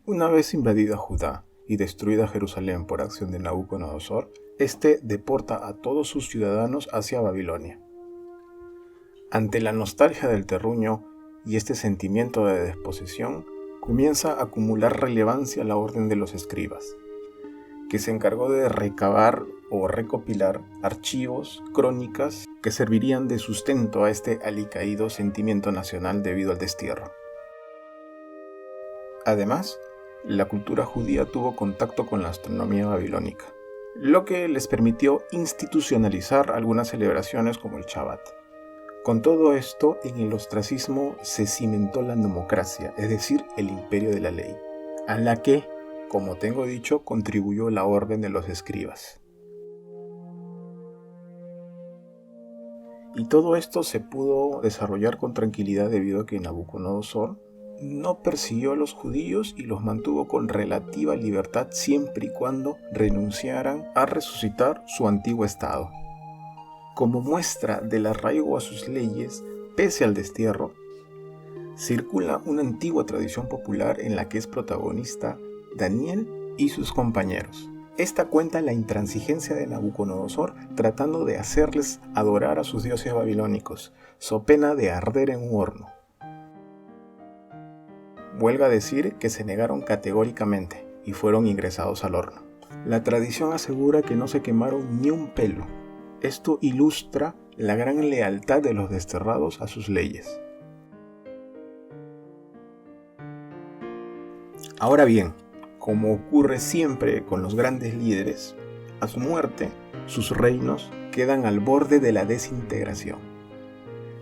Una vez invadida Judá y destruida Jerusalén por acción de Nabucodonosor, este deporta a todos sus ciudadanos hacia Babilonia. Ante la nostalgia del terruño y este sentimiento de desposesión, comienza a acumular relevancia la orden de los escribas, que se encargó de recabar o recopilar archivos, crónicas que servirían de sustento a este alicaído sentimiento nacional debido al destierro. Además, la cultura judía tuvo contacto con la astronomía babilónica, lo que les permitió institucionalizar algunas celebraciones como el Shabbat. Con todo esto, en el ostracismo se cimentó la nomocracia, es decir, el imperio de la ley, a la que, como tengo dicho, contribuyó la orden de los escribas. Y todo esto se pudo desarrollar con tranquilidad debido a que Nabucodonosor no persiguió a los judíos y los mantuvo con relativa libertad siempre y cuando renunciaran a resucitar su antiguo estado. Como muestra del arraigo a sus leyes, pese al destierro, circula una antigua tradición popular en la que es protagonista Daniel y sus compañeros. Esta cuenta la intransigencia de Nabucodonosor tratando de hacerles adorar a sus dioses babilónicos, so pena de arder en un horno. Huelga decir que se negaron categóricamente y fueron ingresados al horno. La tradición asegura que no se quemaron ni un pelo. Esto ilustra la gran lealtad de los desterrados a sus leyes. Ahora bien, como ocurre siempre con los grandes líderes, a su muerte, sus reinos quedan al borde de la desintegración.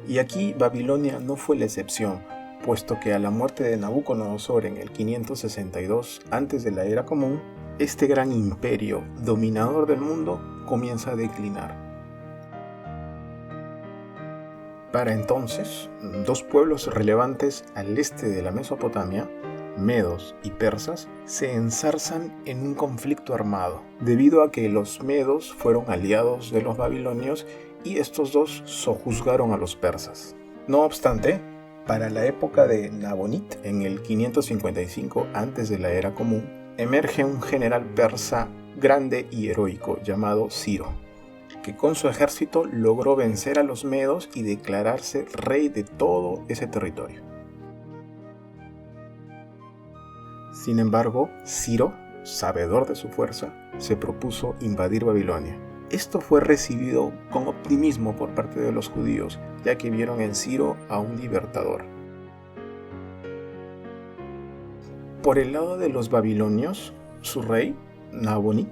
Y aquí Babilonia no fue la excepción, puesto que a la muerte de Nabucodonosor en el 562 antes de la Era Común, este gran imperio dominador del mundo comienza a declinar. Para entonces, dos pueblos relevantes al este de la Mesopotamia, medos y persas, se enzarzan en un conflicto armado, debido a que los medos fueron aliados de los babilonios y estos dos sojuzgaron a los persas. No obstante, para la época de Nabonid, en el 555 antes de la Era Común, emerge un general persa grande y heroico llamado Ciro, que con su ejército logró vencer a los medos y declararse rey de todo ese territorio. Sin embargo, Ciro, sabedor de su fuerza, se propuso invadir Babilonia. Esto fue recibido con optimismo por parte de los judíos, ya que vieron en Ciro a un libertador. Por el lado de los babilonios, su rey, Nabonid,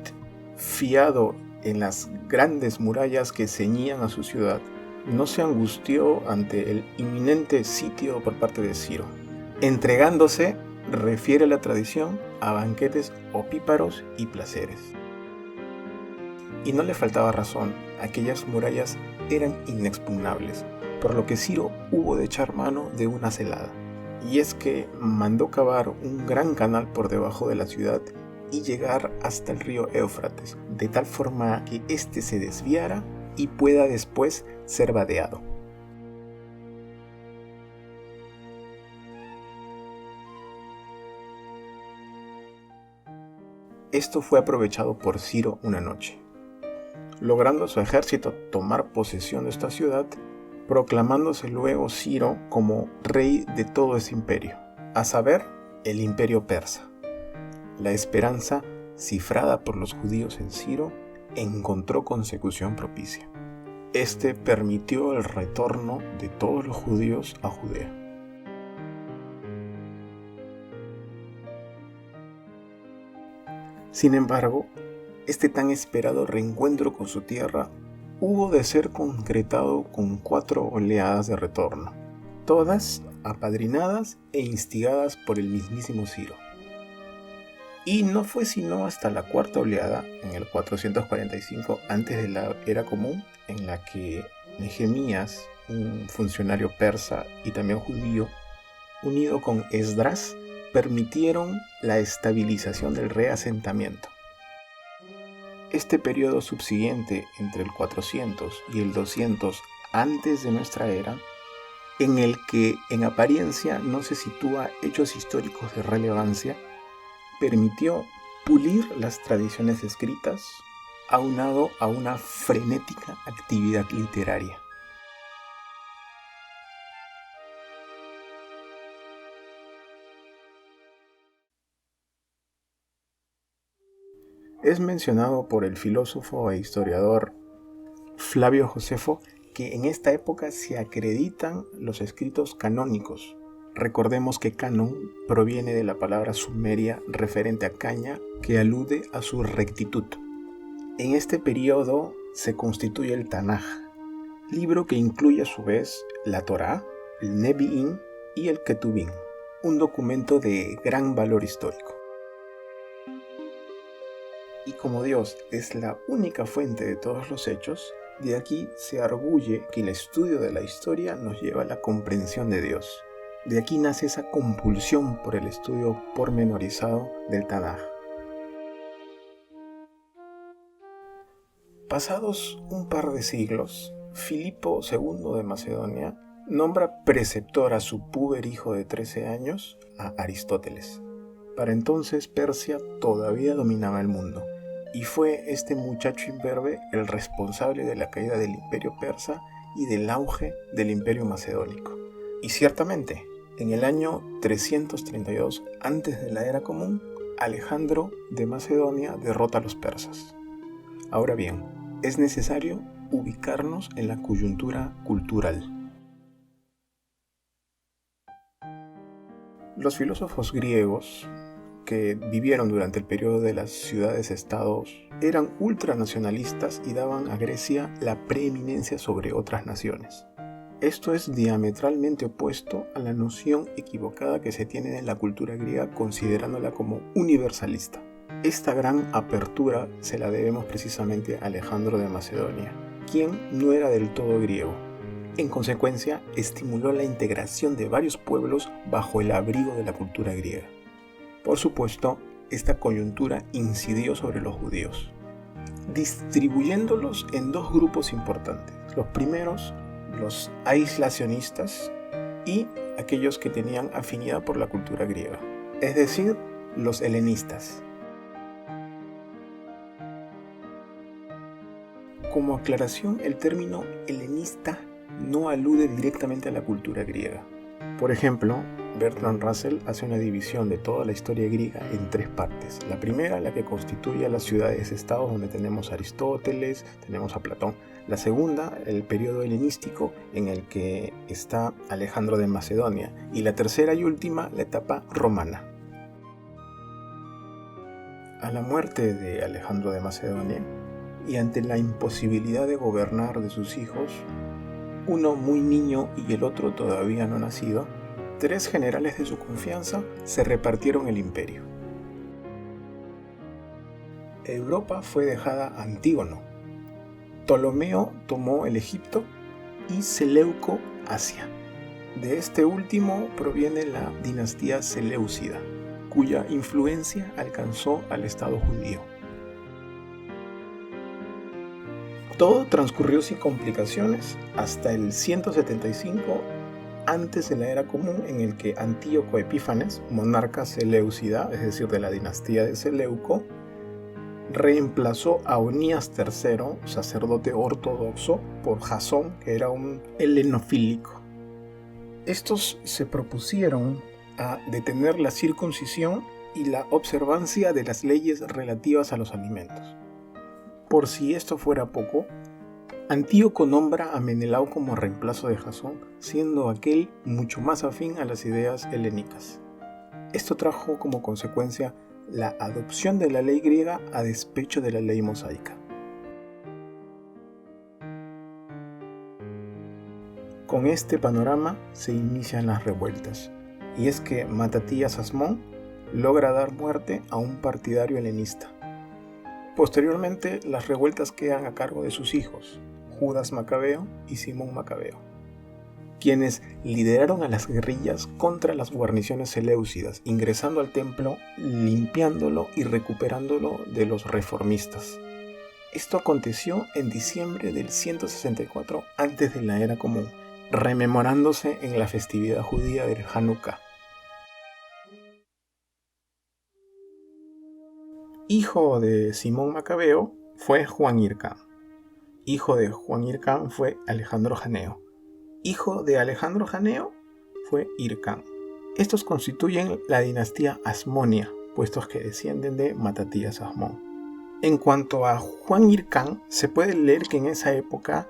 fiado en las grandes murallas que ceñían a su ciudad, no se angustió ante el inminente sitio por parte de Ciro, entregándose, refiere la tradición, a banquetes opíparos y placeres. Y no le faltaba razón, aquellas murallas eran inexpugnables, por lo que Ciro hubo de echar mano de una celada. Y es que mandó cavar un gran canal por debajo de la ciudad y llegar hasta el río Éufrates, de tal forma que éste se desviara y pueda después ser vadeado. Esto fue aprovechado por Ciro una noche, logrando su ejército tomar posesión de esta ciudad, proclamándose luego Ciro como rey de todo ese imperio, a saber, el imperio persa. La esperanza, cifrada por los judíos en Ciro, encontró consecución propicia. Este permitió el retorno de todos los judíos a Judea. Sin embargo, este tan esperado reencuentro con su tierra hubo de ser concretado con 4 oleadas de retorno, todas apadrinadas e instigadas por el mismísimo Ciro. Y no fue sino hasta la 4ª oleada, en el 445 antes de la Era Común, en la que Nehemías, un funcionario persa y también judío, unido con Esdras, permitieron la estabilización del reasentamiento. Este periodo subsiguiente entre el 400 y el 200 antes de nuestra era, en el que en apariencia no se sitúa hechos históricos de relevancia, permitió pulir las tradiciones escritas, aunado a una frenética actividad literaria. Es mencionado por el filósofo e historiador Flavio Josefo que en esta época se acreditan los escritos canónicos. Recordemos que canon proviene de la palabra sumeria referente a caña, que alude a su rectitud. En este periodo se constituye el Tanaj, libro que incluye a su vez la Torá, el Nevi'im y el Ketuvim, un documento de gran valor histórico. Y como Dios es la única fuente de todos los hechos, de aquí se arguye que el estudio de la historia nos lleva a la comprensión de Dios. De aquí nace esa compulsión por el estudio pormenorizado del Tanaj. Pasados un par de siglos, Filipo II de Macedonia nombra preceptor a su puber hijo de 13 años, a Aristóteles. Para entonces Persia todavía dominaba el mundo, y fue este muchacho imberbe el responsable de la caída del imperio persa y del auge del imperio macedónico. Y ciertamente, en el año 332 antes de la era común, Alejandro de Macedonia derrota a los persas. Ahora bien, es necesario ubicarnos en la coyuntura cultural. Los filósofos griegos que vivieron durante el periodo de las ciudades-estados eran ultranacionalistas y daban a Grecia la preeminencia sobre otras naciones. Esto es diametralmente opuesto a la noción equivocada que se tiene de la cultura griega considerándola como universalista. Esta gran apertura se la debemos precisamente a Alejandro de Macedonia, quien no era del todo griego. En consecuencia, estimuló la integración de varios pueblos bajo el abrigo de la cultura griega. Por supuesto, esta coyuntura incidió sobre los judíos, distribuyéndolos en dos grupos importantes. Los primeros, los aislacionistas, y aquellos que tenían afinidad por la cultura griega, es decir, los helenistas. Como aclaración, el término helenista no alude directamente a la cultura griega. Por ejemplo, Bertrand Russell hace una división de toda la historia griega en tres partes. La primera, la que constituye a las ciudades-estados, donde tenemos a Aristóteles, tenemos a Platón. La segunda, el periodo helenístico, en el que está Alejandro de Macedonia. Y la tercera y última, la etapa romana. A la muerte de Alejandro de Macedonia, y ante la imposibilidad de gobernar de sus hijos, uno muy niño y el otro todavía no nacido, tres generales de su confianza se repartieron el imperio. Europa fue dejada a Antígono, Ptolomeo tomó el Egipto y Seleuco Asia. De este último proviene la dinastía seleucida, cuya influencia alcanzó al Estado judío. Todo transcurrió sin complicaciones hasta el 175 antes de la era común, en el que Antíoco Epífanes, monarca seleucida, es decir, de la dinastía de Seleuco, reemplazó a Onías III, sacerdote ortodoxo, por Jasón, que era un helenofílico. Estos se propusieron a detener la circuncisión y la observancia de las leyes relativas a los alimentos. Por si esto fuera poco, Antíoco nombra a Menelao como reemplazo de Jasón, siendo aquel mucho más afín a las ideas helénicas. Esto trajo como consecuencia la adopción de la ley griega a despecho de la ley mosaica. Con este panorama se inician las revueltas, y es que Matatías Asmón logra dar muerte a un partidario helenista. Posteriormente, las revueltas quedan a cargo de sus hijos, Judas Macabeo y Simón Macabeo, quienes lideraron a las guerrillas contra las guarniciones seleucidas, ingresando al templo, limpiándolo y recuperándolo de los reformistas. Esto aconteció en diciembre del 164 antes de la era común, rememorándose en la festividad judía del Hanukkah. Hijo de Simón Macabeo fue Juan Hircán. Hijo de Juan Hircán fue Alejandro Janeo. Hijo de Alejandro Janeo fue Hircán. Estos constituyen la dinastía Asmonia, puestos que descienden de Matatías Asmón. En cuanto a Juan Hircán, se puede leer que en esa época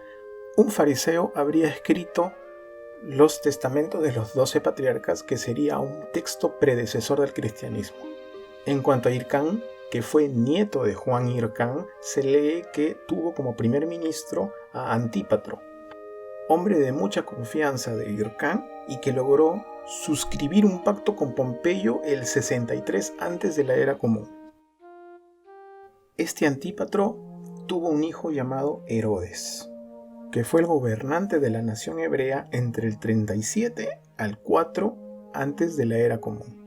un fariseo habría escrito los testamentos de los 12 patriarcas, que sería un texto predecesor del cristianismo. En cuanto a Hircán, que fue nieto de Juan Hircán, se lee que tuvo como primer ministro a Antípatro, hombre de mucha confianza de Hircán y que logró suscribir un pacto con Pompeyo el 63 antes de la era común. Este Antípatro tuvo un hijo llamado Herodes, que fue el gobernante de la nación hebrea entre el 37 al 4 antes de la era común.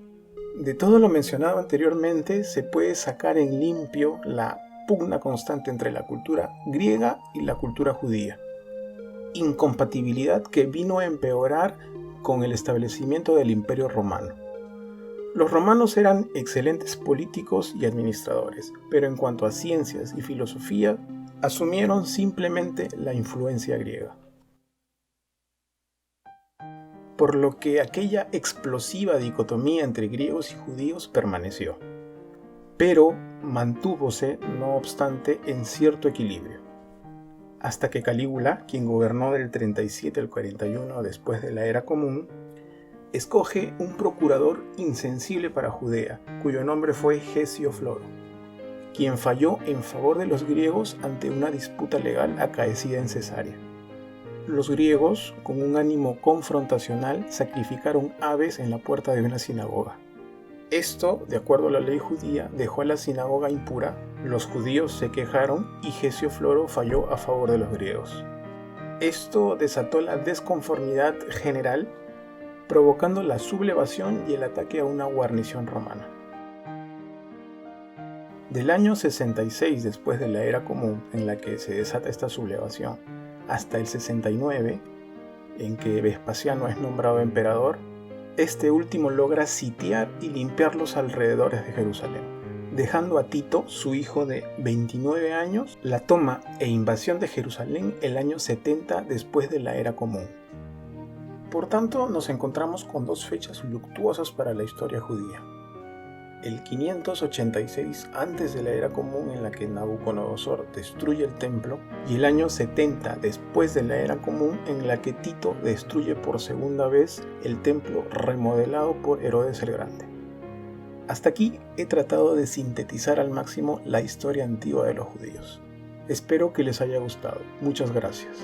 De todo lo mencionado anteriormente se puede sacar en limpio la pugna constante entre la cultura griega y la cultura judía, incompatibilidad que vino a empeorar con el establecimiento del Imperio Romano. Los romanos eran excelentes políticos y administradores, pero en cuanto a ciencias y filosofía, asumieron simplemente la influencia griega. Por lo que aquella explosiva dicotomía entre griegos y judíos permaneció, pero mantúvose, no obstante, en cierto equilibrio, hasta que Calígula, quien gobernó del 37 al 41 después de la era común, escoge un procurador insensible para Judea, cuyo nombre fue Gesio Floro, quien falló en favor de los griegos ante una disputa legal acaecida en Cesarea. Los griegos, con un ánimo confrontacional, sacrificaron aves en la puerta de una sinagoga. Esto, de acuerdo a la ley judía, dejó a la sinagoga impura, los judíos se quejaron y Gesio Floro falló a favor de los griegos. Esto desató la desconformidad general, provocando la sublevación y el ataque a una guarnición romana. Del año 66 después de la era común, en la que se desata esta sublevación, hasta el 69, en que Vespasiano es nombrado emperador, este último logra sitiar y limpiar los alrededores de Jerusalén, dejando a Tito, su hijo de 29 años, la toma e invasión de Jerusalén el año 70 después de la era común. Por tanto, nos encontramos con dos fechas luctuosas para la historia judía. El 586 antes de la era común, en la que Nabucodonosor destruye el templo, y el año 70 después de la era común, en la que Tito destruye por segunda vez el templo remodelado por Herodes el Grande. Hasta aquí he tratado de sintetizar al máximo la historia antigua de los judíos. Espero que les haya gustado. Muchas gracias.